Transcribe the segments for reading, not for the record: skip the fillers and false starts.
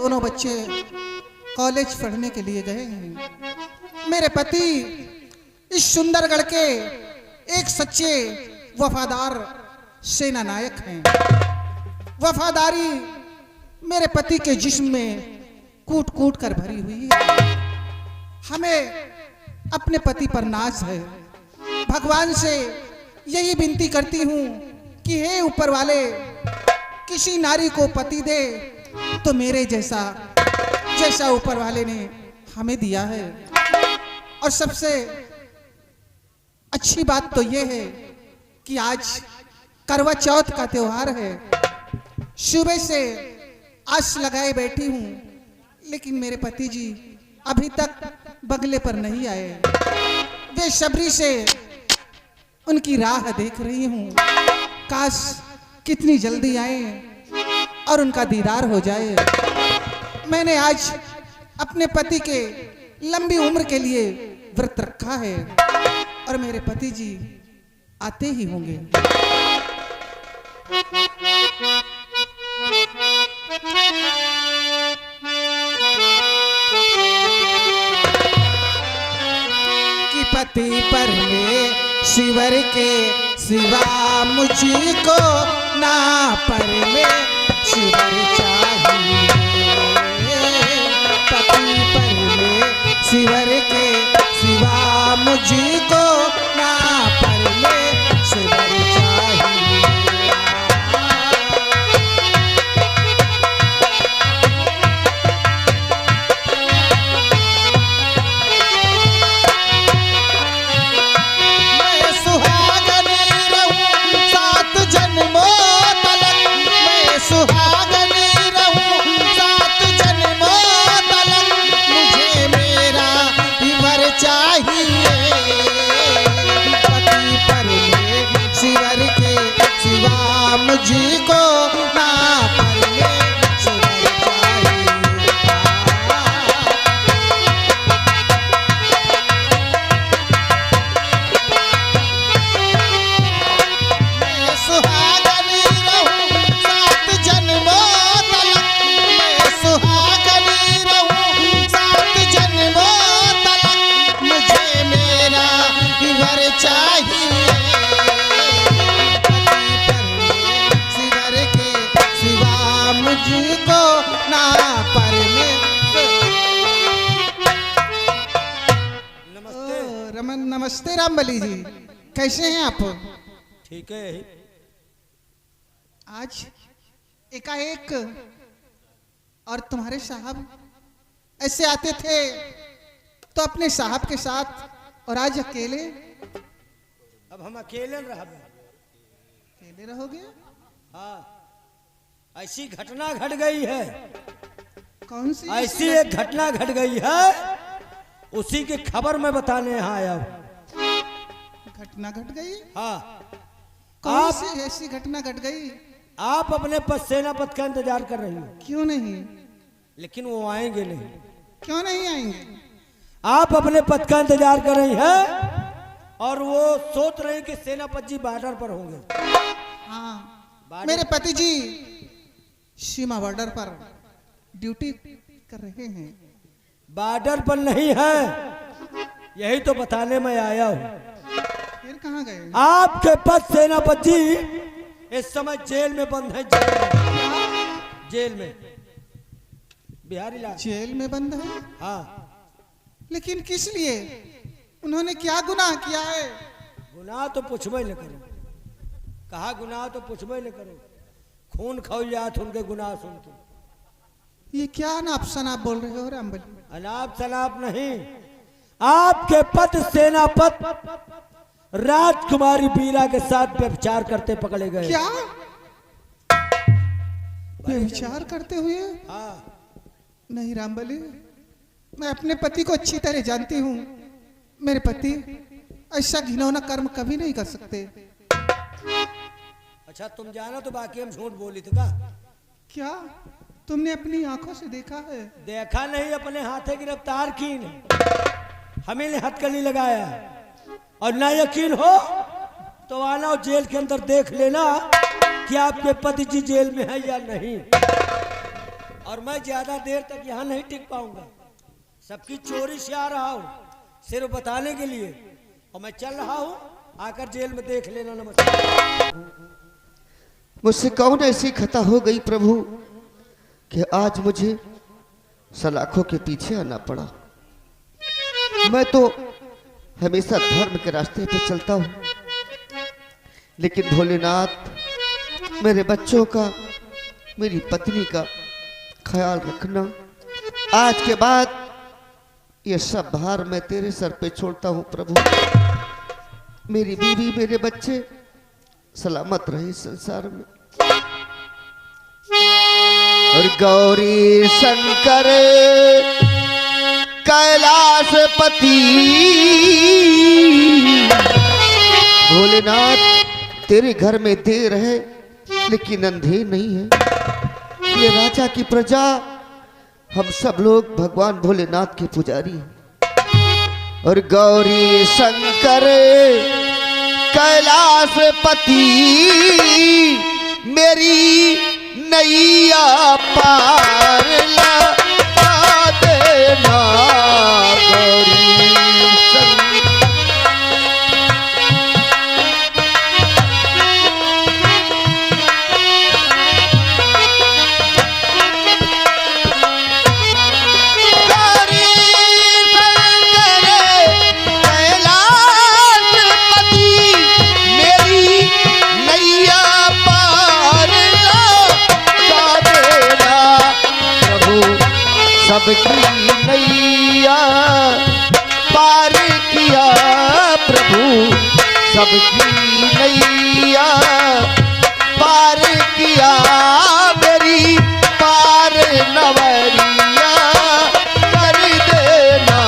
दोनों बच्चे कॉलेज पढ़ने के लिए गए हैं। मेरे पति इस सुंदरगढ़ के एक सच्चे वफादार सेना नायक हैं। वफादारी मेरे पति के जिस्म में कूट कूट कर भरी हुई है। हमें अपने पति पर नाज है। भगवान से यही विनती करती हूँ कि हे ऊपर वाले, किसी नारी को पति दे तो मेरे जैसा ऊपर वाले ने हमें दिया है। और सबसे अच्छी बात तो यह है कि आज करवा चौथ का त्योहार है। सुबह से आस लगाए बैठी हूँ, लेकिन मेरे पति जी अभी तक बंगले पर नहीं आए। बेसब्री से उनकी राह देख रही हूँ। काश कितनी जल्दी आए और उनका दीदार हो जाए। मैंने आज अपने पति के लंबी उम्र के लिए व्रत रखा है और मेरे पति जी आते ही होंगे। कि पति परमेश्वर के सिवा मुझको ना परमेश्वर चाहिए। पति परमेश्वर के सिवा मुझको ना परमेश्वर चाहिए। मैं सुहागनी रहूं सात जन्मों तलक, मैं सुहागनी रहूं सात जन्मों तलक, मुझे मेरा वर चाहिए। पति परमेश्वर के सिवा मुझको ना परमेश्वर चाहिए। मैं सुहागनी रहूं सात जन्मों तलक, मैं सुहागनी रहूं सात जन्मों तलक, मुझे मेरा वर चाहिए। पति परमेश्वर के सिवा मुझको ना परमेश्वर। नमस्ते। रमन नमस्ते रामबली जी, कैसे हैं आप? ठीक है। आज एकाएक और तुम्हारे साहब ऐसे आते थे तो अपने साहब के साथ, और आज अकेले अब हम अकेले रह। अकेले रहोगे? हाँ, ऐसी घटना घट गई है। कौन सी ऐसी एक घटना घट गई है, उसी की खबर मैं बताने यहाँ आया हूँ। घटना घट गई? हाँ, कौन सी ऐसी घटना घट गई? आप अपने सेनापत का इंतजार कर रही हो। क्यों नहीं? लेकिन वो आएंगे नहीं। क्यों नहीं आएंगे? आप अपने पद का इंतजार कर रही हैं और वो सोच रहे हैं कि सेनापति जी बॉर्डर पर होंगे। हाँ, मेरे पति जी सीमा बॉर्डर पर ड्यूटी कर रहे हैं। बॉर्डर पर नहीं है, यही तो बताने में आया हूँ। फिर कहाँ गए? आपके पद सेनापति जी इस समय जेल में बंद है। जेल में बिहारी लाल जेल में बंद है? हाँ। लेकिन किस लिए? उन्होंने क्या गुनाह किया है? गुनाह तो पूछबे न करो। कहा गुनाह तो पूछबे न करो। खून खौल जात उनके गुनाह सुन के। ये क्या अनाप शनाप बोल रहे हो रामबली? अनाप शनाप नहीं, आपके पद सेनापत राजकुमारी बीरा के साथ व्यभिचार करते पकड़े गए। क्या व्यभिचार करते हुए? हाँ। नहीं रामबली, मैं अपने पति को अच्छी तरह जानती हूँ। मेरे पति ऐसा घिनौना कर्म कभी नहीं कर सकते। अच्छा, तुम जाना तो बाकी हम झूठ बोली थे का? क्या तुमने अपनी आंखों से देखा है? देखा नहीं, अपने हाथे गिरफ्तार की ने। हमें ने हथकड़ी लगाया। और ना यकीन हो तो आना और जेल के अंदर देख लेना कि आपके पति जी जेल में है या नहीं। और मैं ज्यादा देर तक यहाँ नहीं टिक पाऊंगा। सबकी चोरी से आ रहा हूँ सिर्फ बताने के लिए, और मैं चल रहा हूँ, आकर जेल में देख लेना। नमस्कार। मुझसे कौन ऐसी खता हो गई प्रभु कि आज मुझे सलाखों के पीछे आना पड़ा। मैं तो हमेशा धर्म के रास्ते पे चलता हूँ, लेकिन भोलेनाथ मेरे बच्चों का, मेरी पत्नी का ख्याल रखना। आज के बाद ये सब भार मैं तेरे सर पे छोड़ता हूँ प्रभु। मेरी बीवी, मेरे बच्चे सलामत रहे संसार में। और गौरी शंकर कैलाशपति भोलेनाथ, तेरे घर में देर है लेकिन अंधेर नहीं है। ये राजा की प्रजा, हम सब लोग भगवान भोलेनाथ के पुजारी हैं। और गौरी शंकर कैलाशपति मेरी नैया पार लगा देना। गौरी शंकर सबकी नैया पार किया प्रभु, सबकी नैया पार किया। मेरी पार नवरिया कर देना।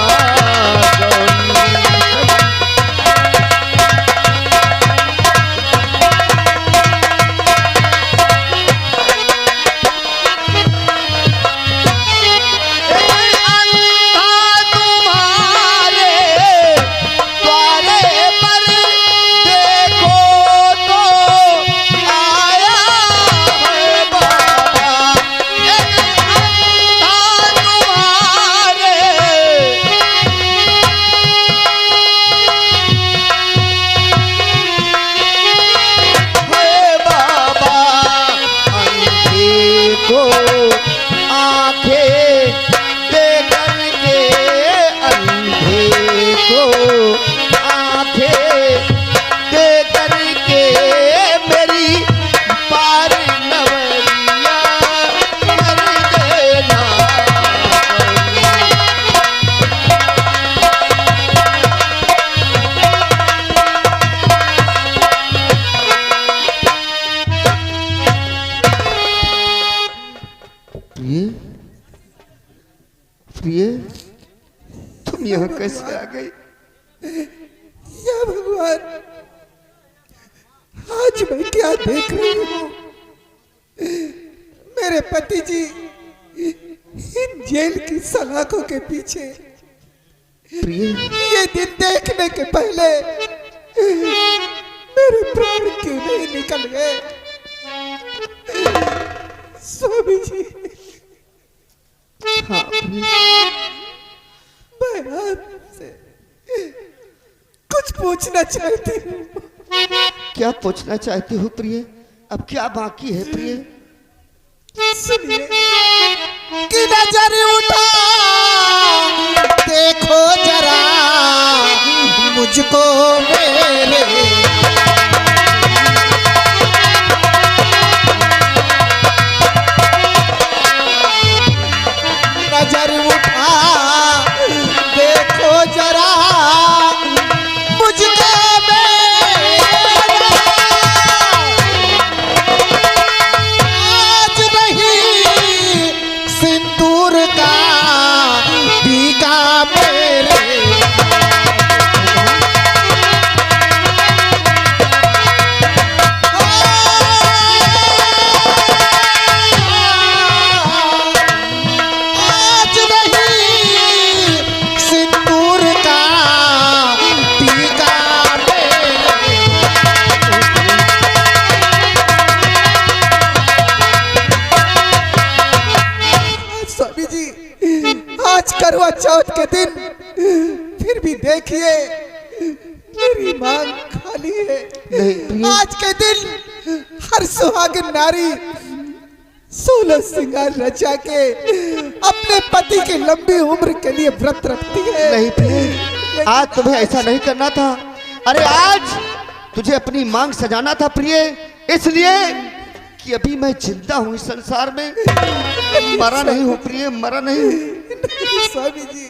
प्रिय, तुम यहाँ कैसे आ गई? या भगवान, आज मैं क्या देख रही हूँ? मेरे पति जी इन जेल की सलाखों के पीछे। प्रिय, ये दिन देखने के पहले मेरे प्राण क्यों नहीं निकल गए? स्वामी जी, हाँ प्रिय, मैं आपसे कुछ पूछना चाहती हूँ। क्या पूछना चाहती हो प्रिय? अब क्या बाकी है प्रिय? सुनिए कि नजर उठा देखो जरा मुझको मेरे, नजर उठा देखो जरा मुझको मेरे। आज नहीं सिंदूर का बीका मेरे, करवा चौथ के दिन फिर भी देखिए मेरी मांग खाली है। नहीं प्रिय, आज के दिन हर सुहागिन नारी 16 श्रृंगार रचा के अपने पति की लंबी उम्र के लिए व्रत रखती है। नहीं प्रिय, आज तुम्हें ऐसा नहीं करना था। अरे आज तुझे अपनी मांग सजाना था प्रिय, इसलिए कि अभी मैं जिंदा हूँ इस संसार में, मरा नहीं हूँ प्रिय, मरा नहीं। स्वामी जी,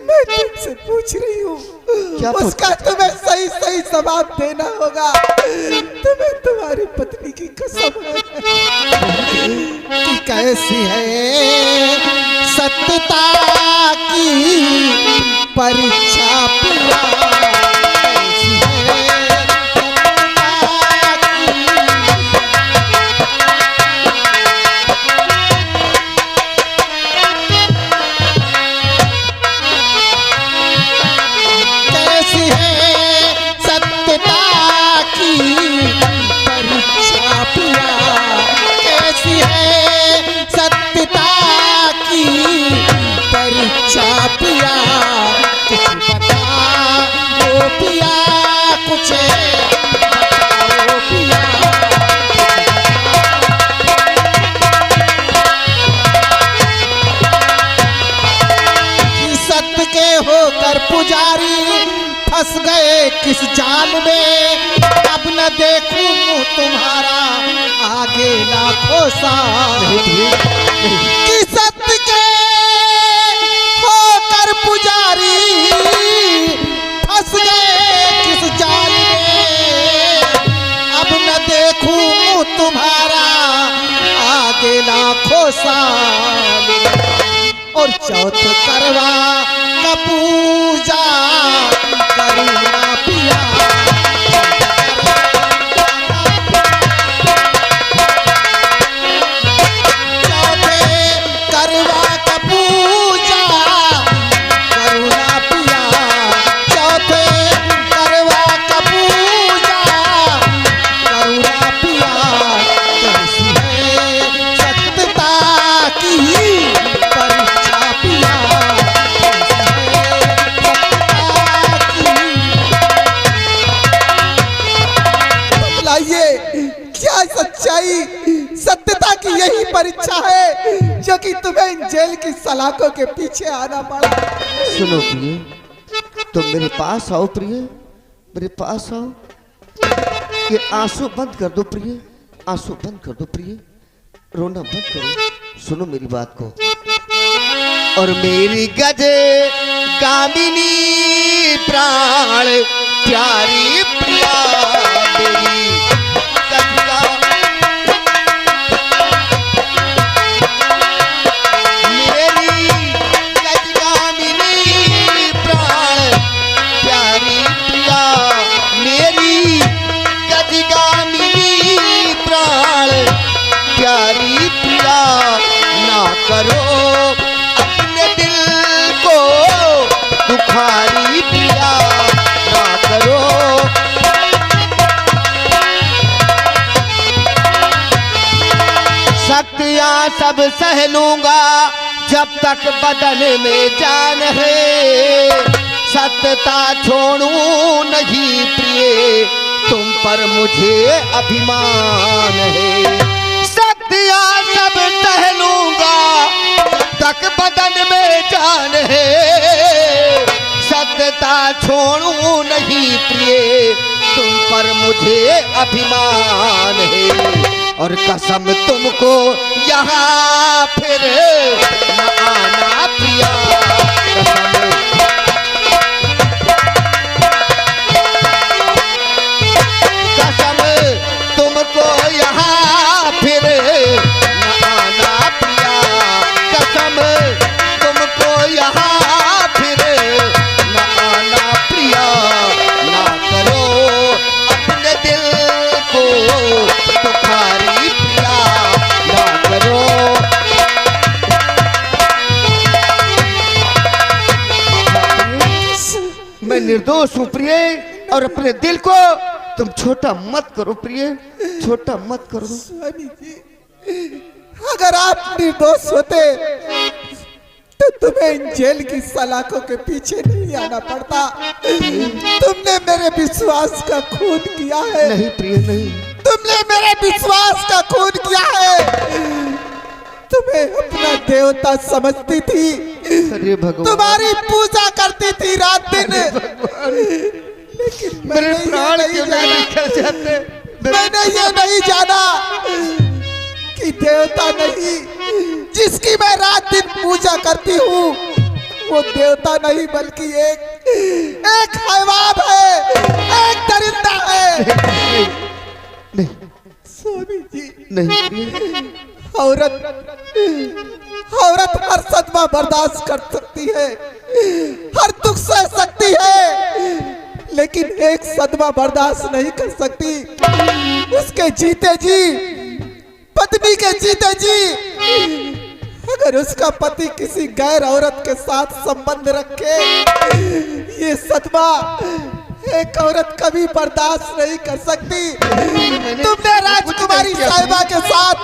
मैं तुमसे पूछ रही हूँ, क्या उसका तुम्हें सही सही जवाब देना होगा। तुम्हें तुम्हारी पत्नी की कसम है कि कैसी है सत्यता की परीक्षा पिया, कैसी है सत्यता की परीक्षा पिया, कैसी है सत्यता की परीक्षा पिया, कुछ बताओ पिया, कुछ बताओ पिया। कि सत्य के होकर पुजारी फंस गए किस जाल में, अब न देखूं मुंह तुम्हारा आगे लाखों साल। कि सत्य के होकर पुजारी फंस गए किस जाल में, अब न देखूं मुंह तुम्हारा आगे लाखों साल। और चौथ करवा का पूजा करुणा पिया, चौथे करवा का पूजा करुणा पिया, चौथे करवा का पूजा करुणा पिया, कैसी है सत्यता की परीक्षा पिया, क्या सच्चाई सत्यता की यही परीक्षा है जो कि तुम्हें इन जेल की सलाखों के पीछे आना पड़ा। सुनो प्रिय, तुम मेरे पास आओ प्रिय, मेरे पास आओ। ये आंसू बंद कर दो प्रिय, आंसू बंद कर दो प्रिय, रोना बंद करो। सुनो मेरी बात को। और मेरी गज गामिनी प्राण प्यारी प्रिया, मेरी गजगा मेरी गजगामिनी प्राण प्यारी प्रिया, मेरी गजगामिनी प्राण प्यारी प्रिया, ना करो अपने दिल को दुखारी प्रिया, ना करो। शक्तियाँ सब सह लूंगा जब तक बदन में जान है, सत्यता छोड़ू नहीं प्रिय, तुम पर मुझे अभिमान है। शक्तियाँ सब सह लूंगा जब तक बदन में जान है, सत्यता छोड़ू नहीं प्रिय, तुम पर मुझे अभिमान है। और कसम तुमको यहाँ फिर न आना प्रिया, कसम तुमको यहाँ फिर न आना प्रिया, कसम तुमको यहाँ फिर न आना प्रिया, ना करो अपने दिल को दुखारी प्रिया, ना करो। मैं निर्दोष हूँ प्रिय, और अपने दिल को तुम छोटा मत करो प्रिय, छोटा मत करो। स्वामी जी, अगर आप निर्दोष होते तो तो तुम्हें इन जेल की सलाखों के पीछे नहीं आना पड़ता। तुमने मेरे विश्वास का खून किया है। नहीं प्रिय नहीं, तुमने मेरे विश्वास का खून किया है। तुम्हें अपना देवता समझती थी, अरे भगवान, तुम्हारी पूजा करती थी रात दिन, लेकिन मेरे प्राण क्यों नहीं निकल जाते। मैंने ये नहीं जाना कि देवता नहीं, जिसकी मैं रात दिन पूजा करती हूँ, वो देवता नहीं बल्कि एक हैवान है, एक दरिंदा है। नहीं स्वामी जी, नहीं, औरत हर सदमा बर्दाश्त कर सकती है, हर दुख सह सकती है, लेकिन एक सदमा बर्दाश्त नहीं कर सकती उसके जीते जी, पत्नी के जीते जी। अगर उसका पति किसी गैर औरत के साथ संबंध रखे, ये सदमा एक औरत कभी बर्दाश्त नहीं कर सकती। तुमने राजकुमारी साहिबा के साथ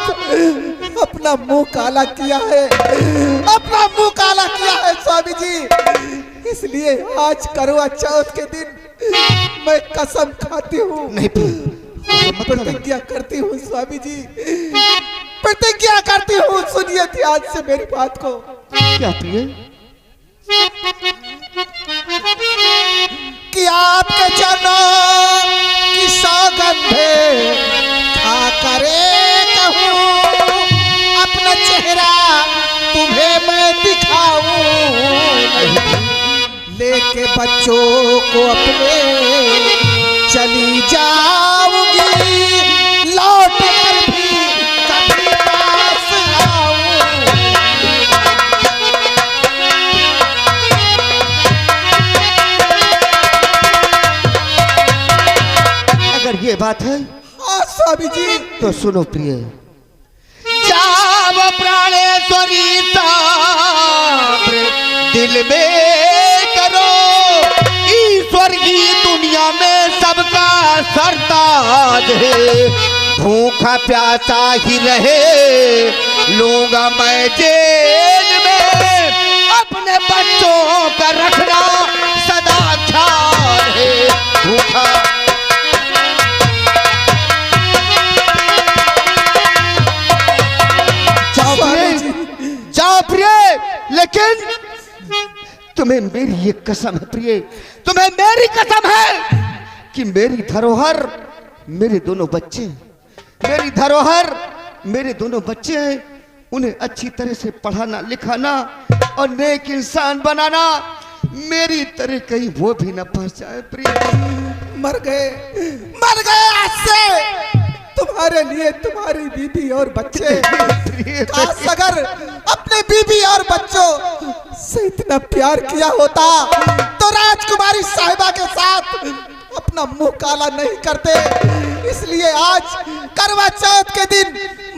अपना मुंह काला किया है, अपना मुंह काला किया है स्वामी जी। इसलिए आज करवा चौथ के दिन मैं कसम खाती हूँ, प्रतिज्ञा करती हूँ स्वामी जी, प्रतिज्ञा करती हूँ। सुनिए ध्यान से मेरी बात को। क्या प्रिय? कि आपके चरणों की सौगंध खा करे कहूँ, अपना चेहरा तुम्हें मैं दिखाऊं, लेके बच्चों को अपने चली जाऊंगी, लौट कर भी कभी पास आऊं। अगर ये बात है हाँ स्वामी जी, तो सुनो प्रिय। जाव प्राणेश्वरी ताम्र दिल में करो, ईश्वर की दुनिया में सबका सरताज है। भूखा प्यासा ही रहे लूंगा मैं जेल में, अपने बच्चों का रखना सदा ख्याल है। भूखा जाओ प्रिय, लेकिन तुम्हें मेरी ये कसम है प्रिय, तुम्हें मेरी कसम है कि मेरी धरोहर मेरे दोनों बच्चे, मेरी धरोहर मेरे दोनों बच्चे हैं। उन्हें अच्छी तरह से पढ़ाना लिखाना और नेक इंसान बनाना, मेरी तरह कहीं वो भी न फंस जाए प्रिय। मर गए आज से तुम्हारे लिए तुम्हारी बीबी और बच्चे। काश अगर अपने बीबी और बच्चों से इतना प्यार किया होता तो राजकुमारी साहिबा के साथ अपना मुंह काला नहीं करते। इसलिए आज करवा चौथ के दिन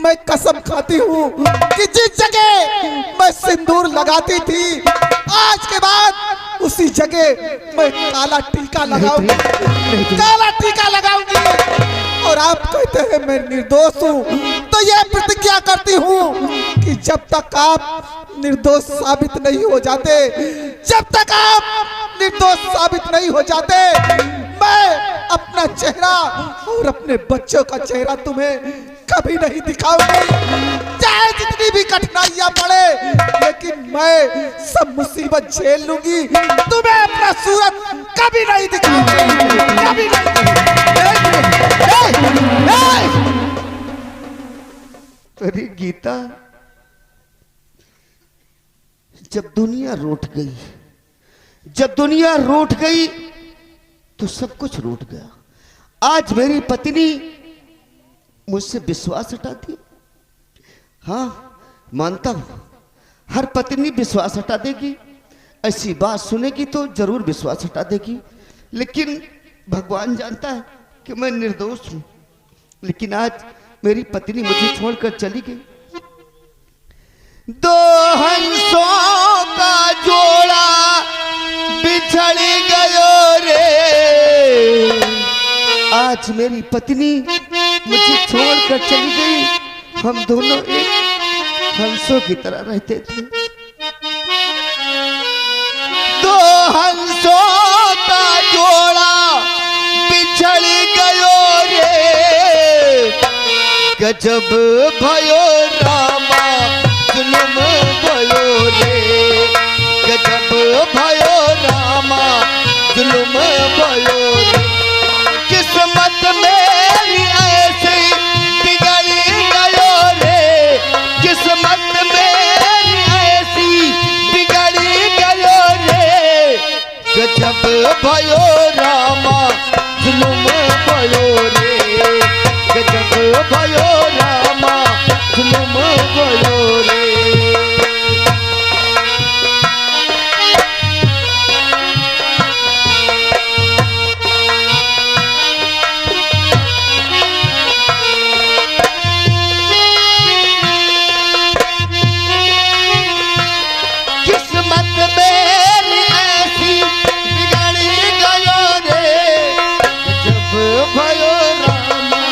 मैं कसम खाती हूँ कि जिस जगह मैं सिंदूर लगाती थी, आज के बाद उसी जगह मैं काला टीका लगाऊंगी, काला टीका लगाऊंगी। और आप कहते हैं मैं निर्दोष हूँ, तो यह प्रतिज्ञा करती हूँ कि जब तक आप निर्दोष साबित नहीं हो जाते, जब तक आप निर्दोष साबित नहीं हो जाते, मैं अपना चेहरा और अपने बच्चों का चेहरा तुम्हें कभी नहीं दिखाऊंगी। चाहे जितनी भी कठिनाइयां पड़े, लेकिन मैं सब मुसीबत झेल लूंगी, तुम्हें अपना सूरत कभी नहीं दिखाऊंगी, कभी नहीं। अरे गीता, जब दुनिया रूठ गई, जब दुनिया रूठ गई तो सब कुछ रूठ गया। आज मेरी पत्नी मुझसे विश्वास हटाती। हाँ मानता हूं, हर पत्नी विश्वास हटा देगी, ऐसी बात सुनेगी तो जरूर विश्वास हटा देगी। लेकिन भगवान जानता है कि मैं निर्दोष हूं। लेकिन आज मेरी पत्नी मुझे छोड़कर चली गई। दो हंसों का जोड़ा बिछड़ गयो रे, आज मेरी पत्नी मुझे छोड़कर चली गई। हम दोनों एक हंसों की तरह रहते थे। हंसों का जोड़ा बिछड़ गयो रे गजब भयो रामा जुल्म भयो रे गजब भयो रामा जुल्म भयो रे किस्मत मेरी ऐसी बिगड़ गयो रे किस्मत मेरी ऐसी बिगड़ गयो रे गजब भयो रामा जुल्म भयो रे गजब भयो रामा जुल्म भयो रे किस्मत मेरी ऐसी बिगड़ गयो रे गजब भयो रामा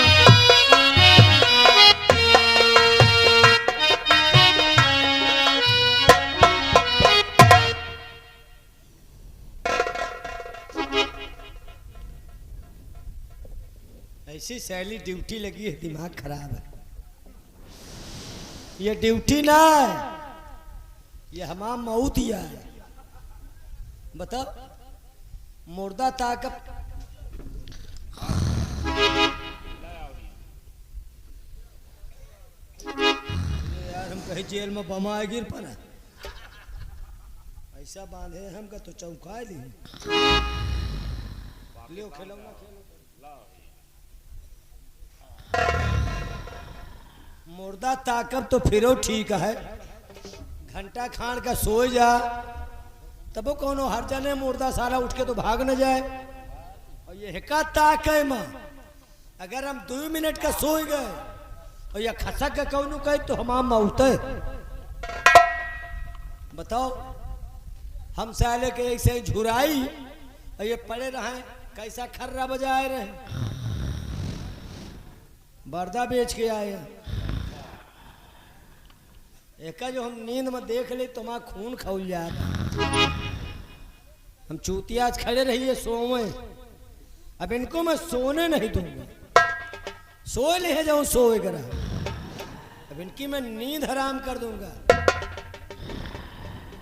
ऐसी सैली ड्यूटी लगी है, दिमाग खराब है। ये ड्यूटी ना है, ये हमारा मौत ही है। बताओ मुर्दा ताकत यार हम कहीं जेल में बमा गिर पड़ा ऐसा बांधे हमका तो चौंका दी लियो खेलो ना खेलो मुर्दा ताकत तो फिरो ठीक है घंटा खान का सो जा तब वो कौनो हर जने मुर्दा सारा उठ के तो भाग न जाए और ये हिका ताक है माँ अगर हम 2 मिनट का सो गए और ये खसक का कौनो कहे तो हमाम मौत है। बताओ हम साले के ऐसे झुराई और ये पड़े रहे कैसा खर्रा बजाए रहे बर्दा बेच के आए एक जो हम नींद में देख ले तो माँ खून खौल जाता हम चूतिया आज खड़े रहिए सोए अब इनको मैं सोने नहीं दूंगा सोए ले जाऊं सोए करा अब इनकी मैं नींद हराम कर दूंगा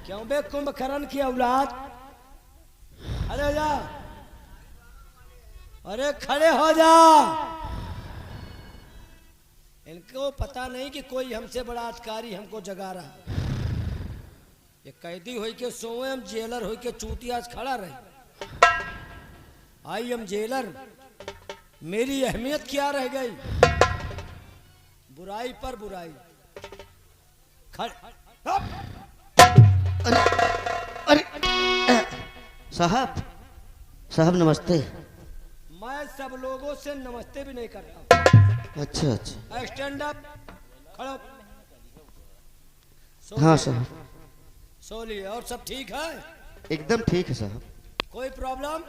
क्यों बे कुंभकर्ण की औलाद अरे जा अरे खड़े हो जा इनको पता नहीं कि कोई हमसे बड़ा अधिकारी हमको जगा रहा ये कैदी हो के सोए हम जेलर हो के चूतिया आज खड़ा रहे आई हम जेलर मेरी अहमियत क्या रह गई बुराई पर बुराई अरे साहब साहब नमस्ते। मैं सब लोगों से नमस्ते भी नहीं करता। अच्छा अच्छा स्टैंड अप खड़ो हाँ साहब सो लिए और सब ठीक है एकदम ठीक है साहब कोई प्रॉब्लम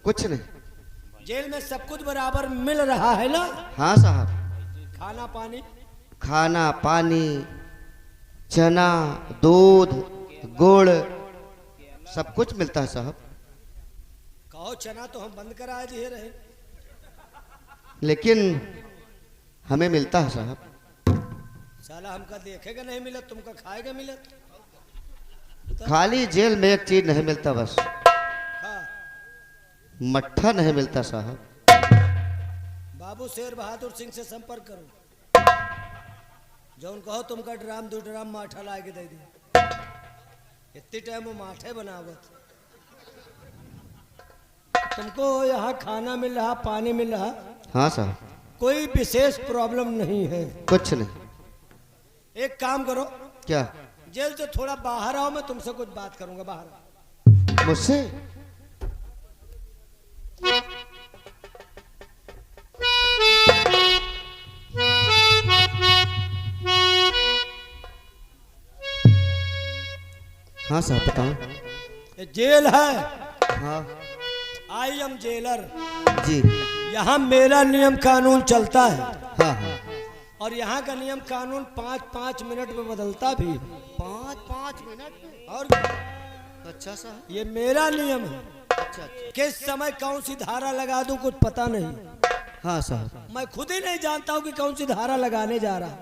कुछ नहीं जेल में सब कुछ बराबर मिल रहा है ना हाँ साहब खाना पानी चना दूध गुड़ सब कुछ मिलता है साहब। कहो चना तो हम बंद करा दिए रहे लेकिन हमें मिलता है साहब। साला हमका देखेगा नहीं मिला तुमका खाएगा मिला खाली जेल में एक चीज नहीं मिलता बस हाँ मट्ठा नहीं मिलता साहब। बाबू शेर बहादुर सिंह से संपर्क करो जो कहो तुमका ड्राम 2 ड्राम माठा ला के दे दे इतनी टाइम वो माठे बनावत तुमको यहाँ खाना मिल रहा पानी मिल रहा हाँ साहब कोई विशेष प्रॉब्लम नहीं है कुछ नहीं। एक काम करो क्या जेल से थोड़ा बाहर आओ मैं तुमसे कुछ बात करूंगा बाहर मुझसे हाँ साहब बताओ। ये जेल है हाँ आई एम जेलर जी यहाँ मेरा नियम कानून चलता है हाँ हाँ और यहाँ का नियम कानून 5-5 मिनट में बदलता भी 5-5 मिनट और अच्छा साहब। ये मेरा नियम है। अच्छा अच्छा। किस समय कौन सी धारा लगा दूं कुछ पता नहीं। हाँ साहब। मैं खुद ही नहीं जानता हूं कि कौन सी धारा लगाने जा रहा।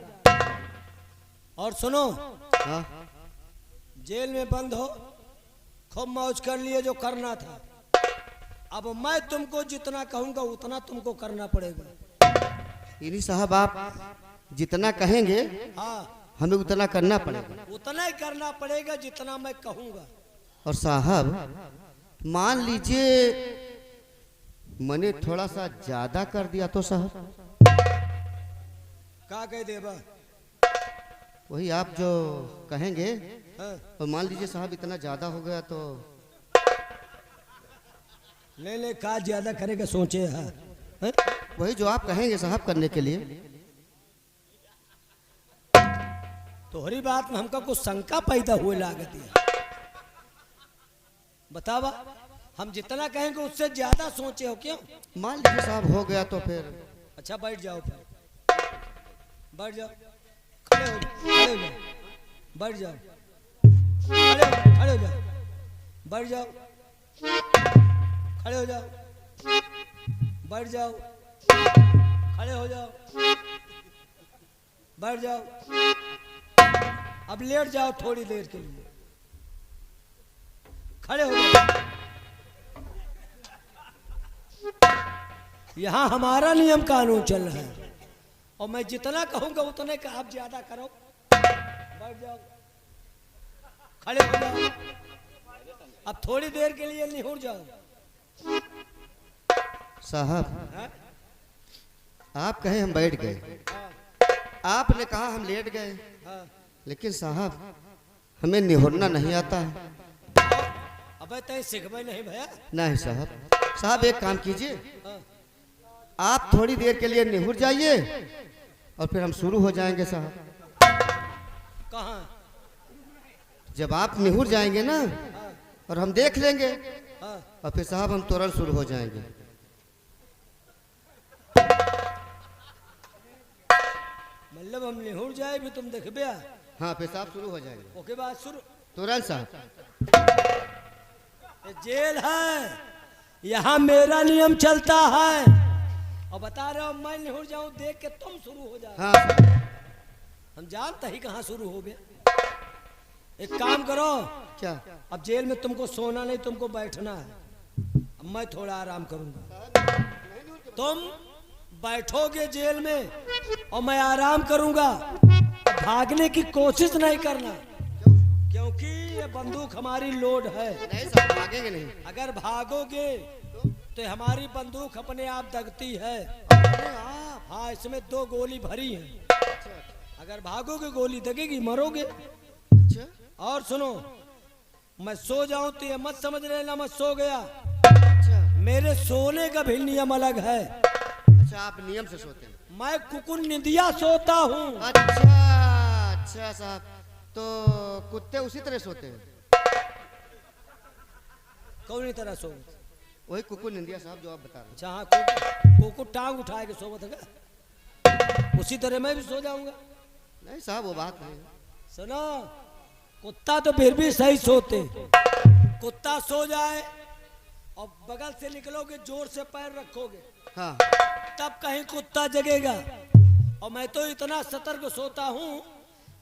और सुनो, हाँ जेल में बंद हो, खूब मौज कर लिए जो करना था। अब मैं तुमको जितना कहूंगा उतना तुमको करना पड़ेगा। इन्हीं साहब आप जितना कहेंगे हाँ, हमें उतना करना पड़ेगा। उतना ही करना पड़ेगा जितना मैं कहूंगा। और साहब मान लीजिए मैंने थोड़ा सा ज्यादा कर दिया तो साहब? का कह देबा? वही आप जो कहेंगे। हाँ, और मान लीजिए साहब इतना ज्यादा हो गया तो? ले का ज्यादा करेगा सोचे। हाँ, वही जो आप कहेंगे साहब करने के लिए। तोहरी बात में हमका कुछ शंका पैदा हुए लागत है। बतावा, हम जितना कहेंगे उससे ज्यादा सोचे हो क्यों? मान लीजिए साहब हो गया तो फिर? अच्छा बैठ जाओ, फिर बैठ जाओ, खड़े हो जाओ, बैठ जाओ, खड़े हो जाओ, बैठ जाओ, खड़े हो जाओ, बैठ जाओ, खड़े हो जाओ, बैठ जाओ। अब लेट जाओ थोड़ी देर के लिए, खड़े हो जाओ। यहां हमारा नियम कानून चल रहा है और मैं जितना कहूंगा उतने का आप ज्यादा करो। बैठ जाओ, खड़े हो जाओ। अब थोड़ी देर के लिए निहुर जाओ। साहब हाँ? आप कहे हम बैठ गए, आपने कहा हम लेट गए, हाँ। लेकिन साहब हमें निहुरना नहीं आता है। अबे तय सिखबे नहीं भैया। नहीं साहब। साहब एक काम कीजिए, हाँ। आप थोड़ी देर के लिए निहुर जाइए और फिर हम शुरू हो जाएंगे साहब। कहाँ? जब आप निहुर जाएंगे ना और हम देख लेंगे हाँ। और फिर साहब हम तुरंत शुरू हो जाएंगे। मतलब हम निहुर जाए भी तुम देखबे? हाँ फिर साहब शुरू हो जाएंगे ओके बाद शुरू। तुरंत साहब। ये जेल है, यहाँ मेरा नियम चलता है और बता रहे हो मैं निहुर जाऊं देख के तुम शुरू हो जाओ। हाँ साहब। हम जानते ही कहाँ शुरू हो गया। एक काम करो, क्या? अब जेल में तुमको सोना नहीं, तुमको बैठना है। अब मैं थोड़ा आराम करूंगा, तुम बैठोगे जेल में और मैं आराम करूंगा। भागने की कोशिश नहीं करना, क्योंकि ये बंदूक हमारी लोड है। नहीं साहब भागेंगे नहीं। अगर भागोगे तो हमारी बंदूक अपने आप दगती है। हाँ, इसमें 2 गोली भरी है। अगर भागोगे गोली दगेगी, मरोगे। अच्छा और सुनो, मैं सो जाऊं तो ये मत समझ लेना मैं सो गया। अच्छा मेरे सोने का भी नियम अलग है। अच्छा। आप नियम से सोते हैं? मैं कुकुर निंदिया सोता हूँ। अच्छा अच्छा साहब, तो कुत्ते उसी तरह सोते हैं? कौन तरह सो? वही कुकुर निंदिया साहब जो आप बता रहे हैं। अच्छा हाँ, कुकुर टांग उठाए के सोवत है, उसी तरह मैं भी सो जाऊंगा। नहीं साहब वो बात नहीं। सुनो, कुत्ता तो फिर भी सही सोते। कुत्ता सो जाए और बगल से निकलोगे, जोर से पैर रखोगे, हाँ तब कहीं कुत्ता जगेगा। और मैं तो इतना सतर्क सोता हूं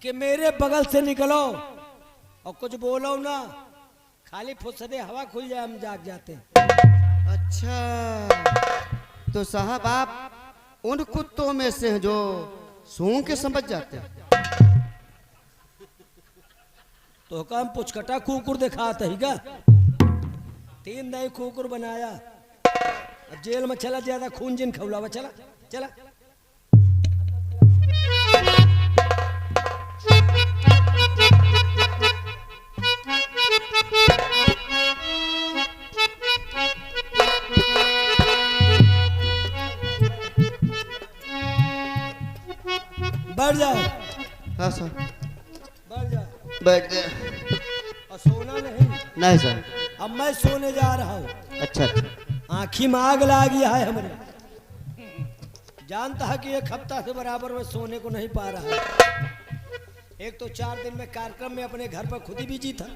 कि मेरे बगल से निकलो और कुछ बोलो ना, खाली फुसदे हवा खुल जाए हम जाग जाते हैं। अच्छा, तो साहब आप उन कुत्तों में से हैं जो सूंघ के समझ जाते हैं? तो काम पुचकटा कुकुर दिखाते ही का 3 नए कुकुर बनाया। अब जेल में चला, ज्यादा खून जिन खौलावा। चला चला। बैठ जाओ। हाँ सर बैठ जाओ। बैठ गए। और सोना नहीं। नहीं सर। अब मैं सोने जा रहा हूँ। अच्छा आँखी में आग ला गया है हमरे। जानता है कि 1 हफ्ता से बराबर में सोने को नहीं पा रहा है। एक तो 4 दिन में कार्यक्रम में अपने घर पर खुद ही बिजी था,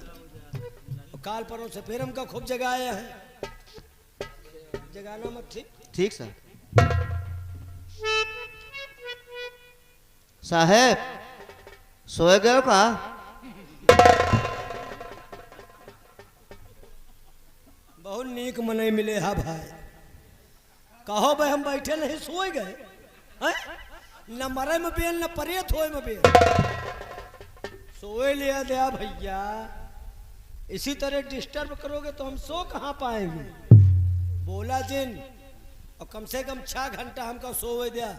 काल परों से फिर हमका खूब जगाया है। जगाना मत, ठीक? ठीक सर। साहेब सोए गए का? बहुत नीक मनई मिले हा भाई। कहो भाई हम बैठे नहीं सोए गए हैं? न मरे में बेल न परे थोए में बेल। सोए लिया दिया भैया। इसी तरह डिस्टर्ब करोगे तो हम सो कहाँ पाएंगे? बोला जिन और कम से कम 6 घंटा हमको सोए दिया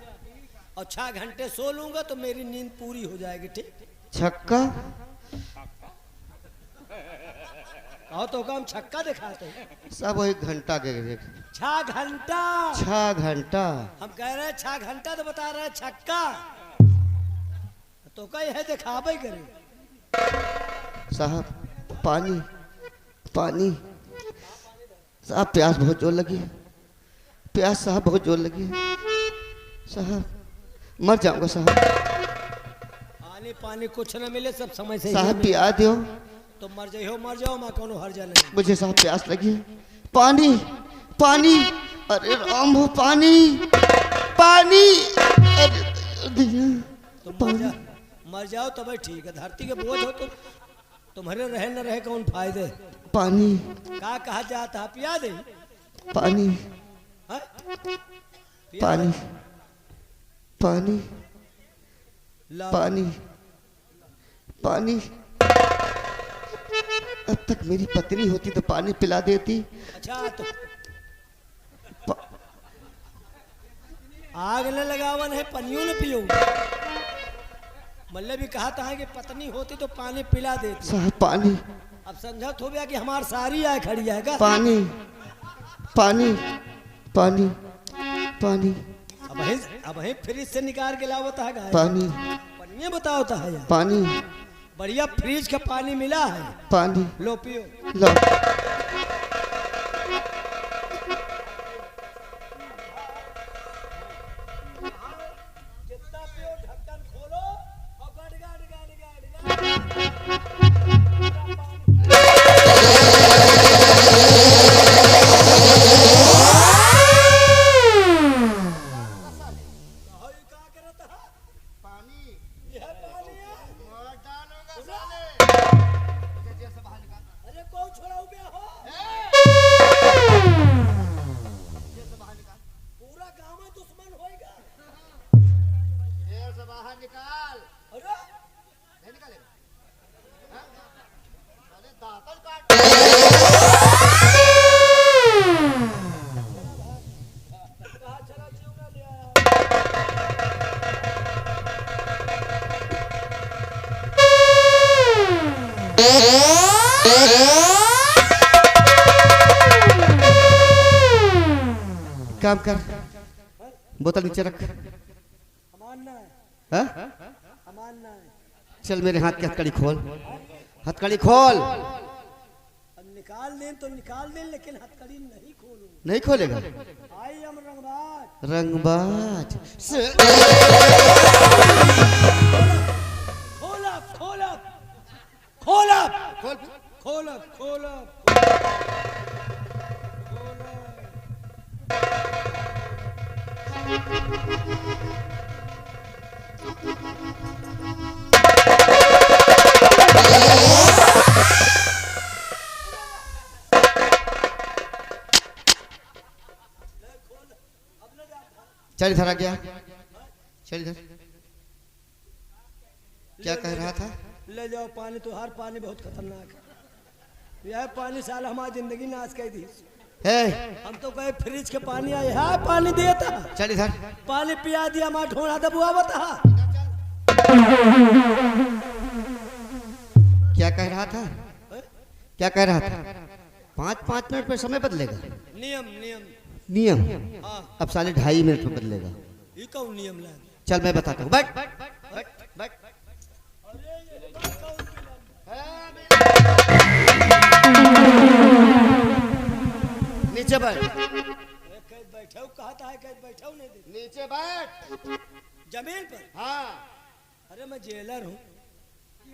और 6 घंटे सो लूंगा तो मेरी नींद पूरी हो जाएगी, ठीक? छक्का? कहो तो हम छक्का दिखाते हैं। सब वही घंटा के 6 घंटा। 6 घंटा। हम कह रहे हैं 6 घंटा तो बता रहे हैं छक्का। तो कहीं है दिखावे करे। साहब पानी पानी। साहब प्यास बहुत जोर लगी है। प्यास साहब बहुत जोर लगी है। साहब मर जाऊंगा साहब। पानी पानी कुछ न मिले, सब समय से साहब पिया दो। तो मर जाओ माँ कोनो हर जा नहीं। मुझे साहब प्यास लगी है। पानी पानी। अरे राम हो पानी पानी। अरे तो मर जाओ तब ठीक है। धरती के बोझ हो तो तुम्हारे रहे न रहे कौन फायदे। पानी का कहा जाता? पिया दे पानी हाँ? पानी पानी लाओ। पानी पानी। अब तक मेरी पत्नी होती तो पानी पिला देती। अच्छा तो आग न लगावन है, पनियों न पियो। मल्ले भी कहा था कि पत्नी होती तो पानी पिला देती। साहब पानी। अब समझत हो गया कि हमार सारी आए खड़ी है का? पानी पानी पानी पानी। अब वही फ्रिज से निकाल के लावता है गाय। पानी पनिये बताओता है यार। पानी बढ़िया फ्रिज का पानी मिला है। पानी। लो पियो। लो। जितना पियो ढक्कन खोलो और गड़ गड़ गड़ गड़ काम कर। बोतल नीचे रख। अमानना है। हाँ? अमानना है। चल मेरे हाथ की हथकड़ी खोल। हथकड़ी खोल। अब निकाल दें तो निकाल दें, लेकिन हथकड़ी नहीं खोलो। नहीं खोलेगा? आई हम रंगबाज। रंगबाज। खोला खोला खोला खोल। खोला खोला। चल इधर आ गया। चल इधर। क्या कह रहा था? ले जाओ पानी। तो हर पानी बहुत खतरनाक है। यह पानी साल हमारी जिंदगी नाश कर दी। हम तो कहे फ्रिज के पानी आए है, पानी देता। चल इधर। पानी पिया दिया, माँ ढोना दबुआ बता। क्या कह रहा था? क्या कह रहा था? 5-5 मिनट में समय बदलेगा। नियम नियम नियम। हाँ। अब साले 2.5 मिनट में बदलेगा। ये कौन नियम ला? चल मैं बताता हूँ। बैठ बैठ बैठ। नीचे बैठ। बैठो कहता है कैद बैठो नहीं दे। नीचे बैठ। जमीन पर? हाँ। अरे मैं जेलर हूँ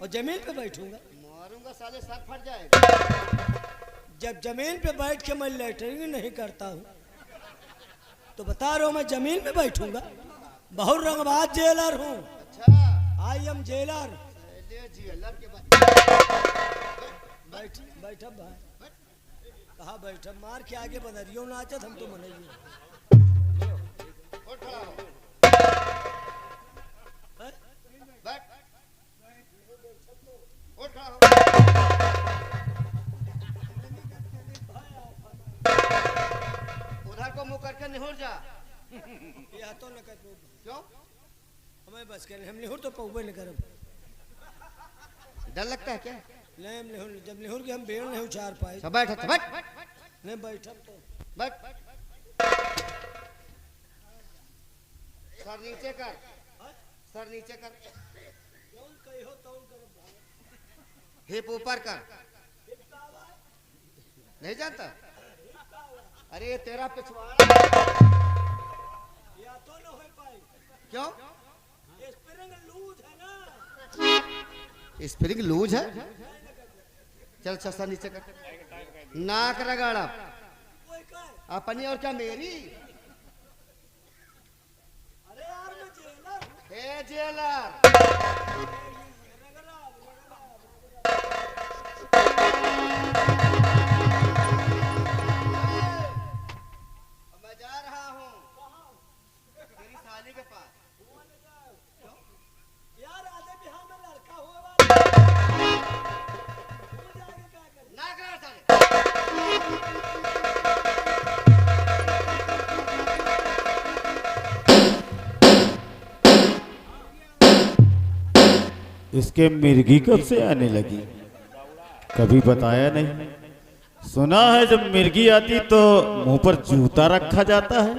और जमीन पे बैठूंगा। मर मारूंगा साले सर फट जाएगा। जब जमीन पे बैठ के मैं लेटरिंग नहीं करता हूँ तो बता रहा हूँ मैं जमीन पे बैठूंगा। बहुत रंगबाज जेलर हूँ। अच्छा आई एम जेलर। ले जेलर के बाद बैठ बैठब भाई। कहा बैठब मार के आगे बदरियो नाचत हम तो मनइयो। उठ खड़ा हो। हैं? बैठ उठ खड़ा हो। उधर को मुंह करके निहुर जा। या तो न कर क्यों? हमें बस कर हम निहुर तो पौबे न करब। डर लगता है क्या? नहीं हम निहुर जब निहुर के हम बेड़ नहीं उचार पाए। सब बैठ बैठ नहीं बैठब तो बैठ। सर नीचे कर। सर नीचे कर। कौन कहो तौन करब। हिप ऊपर कर। नहीं जानता? अरे ये तेरा पिछवाड़ा। या तो न हो पाए। क्यों? स्प्रिंग लूज है ना। स्प्रिंग लूज है। चल सस्ता नीचे कर। नाक रगड़ कोई कर। अपनी और क्या मेरी? अरे यार मैं जेलर। हे जेलर मैं जा रहा हूँ तेरी साली के पास। यार आधे बिहार में लड़का हुआ वाला। तू जाके क्या कर। नाक रगड़ साले। इसके मिर्गी कब से आने लगी? कभी बताया नहीं। सुना है जब मिर्गी आती तो मुंह पर जूता रखा जाता है।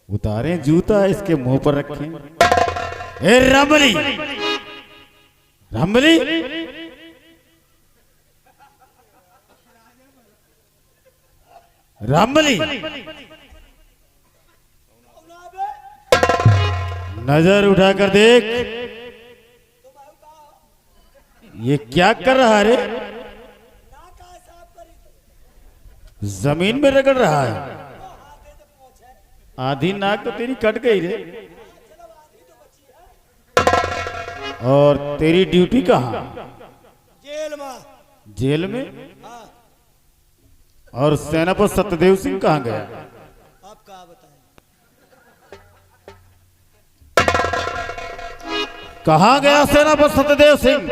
उतारें जूता इसके मुंह पर रखें। ए रमली रमली रमली नजर उठाकर देख। ये क्या कर रहा है रे? जमीन में रगड़ रहा है। आधी नाक तो तेरी कट गई रे। और तेरी ड्यूटी कहाँ? जेल में। जेल में? हाँ और सेनापति सत्यदेव सिंह कहाँ गया? आप कहा बताएं। कहाँ गया सेनापति सत्यदेव सिंह?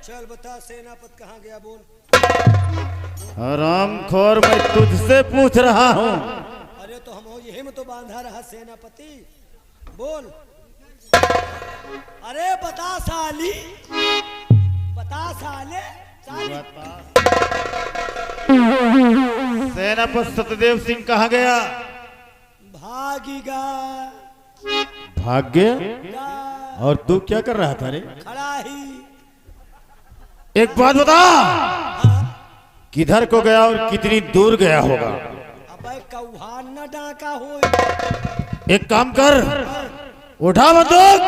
चल बता सेनापति कहाँ गया बोल। हरामखोर मैं तुझसे पूछ रहा हूँ। अरे तो हम यही में तो बांधा रहा सेनापति। बोल। अरे बता साली। बता साले। साली। सेनापति सत्यदेव सिंह कहाँ गया? भागीगा। भाग गया? गा। और तू क्या कर रहा था रे? खड़ा ही। एक बात बता, किधर को गया और कितनी दूर गया होगा? अबे कौहा न डाका हो। एक काम कर, उठा बंदूक,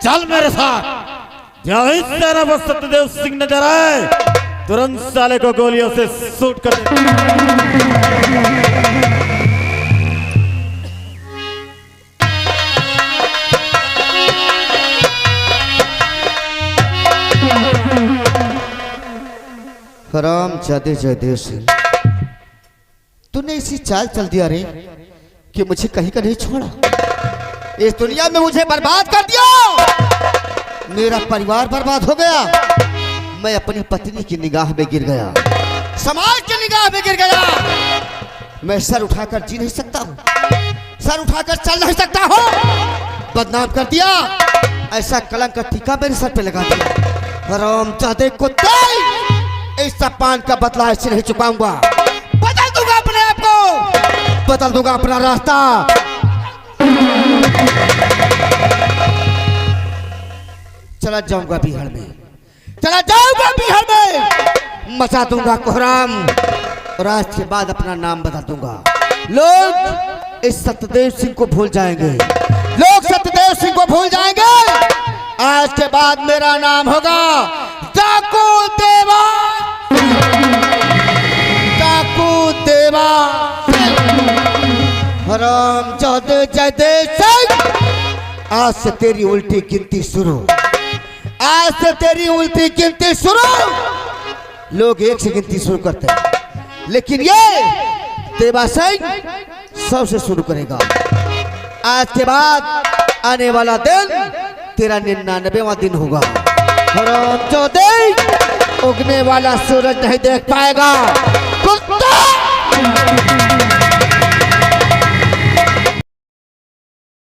चल मेरे साथ। जहाँ ही सेनापति सत्यदेव सिंह नजर आए तुरंत साले को गोलियों से शूट कर दे। हराम जादे जयदेव सिंह, तूने इसी चाल चल दिया रे कि मुझे कहीं का नहीं छोड़ा। इस दुनिया में मुझे बर्बाद कर दिया। मेरा परिवार बर्बाद हो गया। मैं अपनी पत्नी की निगाह में गिर गया। समाज की निगाह में गिर गया। मैं सर उठाकर जी नहीं सकता हूँ। सर उठाकर चल नहीं सकता हूँ। बदनाम कर दिया। ऐसा कलंक का टीका मेरे सर पे लगा दिया। हराम जादे कुत्ते, इस पान का बदला ऐसे नहीं चुकाऊंगा। बदल दूंगा अपने आप को, बदल दूंगा अपना रास्ता। चला जाऊंगा बिहार में, चला जाऊंगा बिहार में, मचा दूंगा कोहराम और आज के बाद अपना नाम बदल दूंगा। लोग इस सत्यदेव सिंह को भूल जाएंगे। लोग सत्यदेव सिंह को भूल जाएंगे। आज के बाद बाद मेरा नाम होगा डाकू देवा। डाकू देवा हराम जादे जादे सिंह, आज से तेरी उल्टी गिनती शुरू। आज से तेरी उल्टी गिनती शुरू। लोग 1 से गिनती शुरू करते हैं, लेकिन ये देवा सिंह 100 से शुरू करेगा। आज के बाद आने वाला दिन तेरा 99वां दिन होगा। हरामजादे, उगने वाला सूरज नहीं देख पाएगा कुत्ता।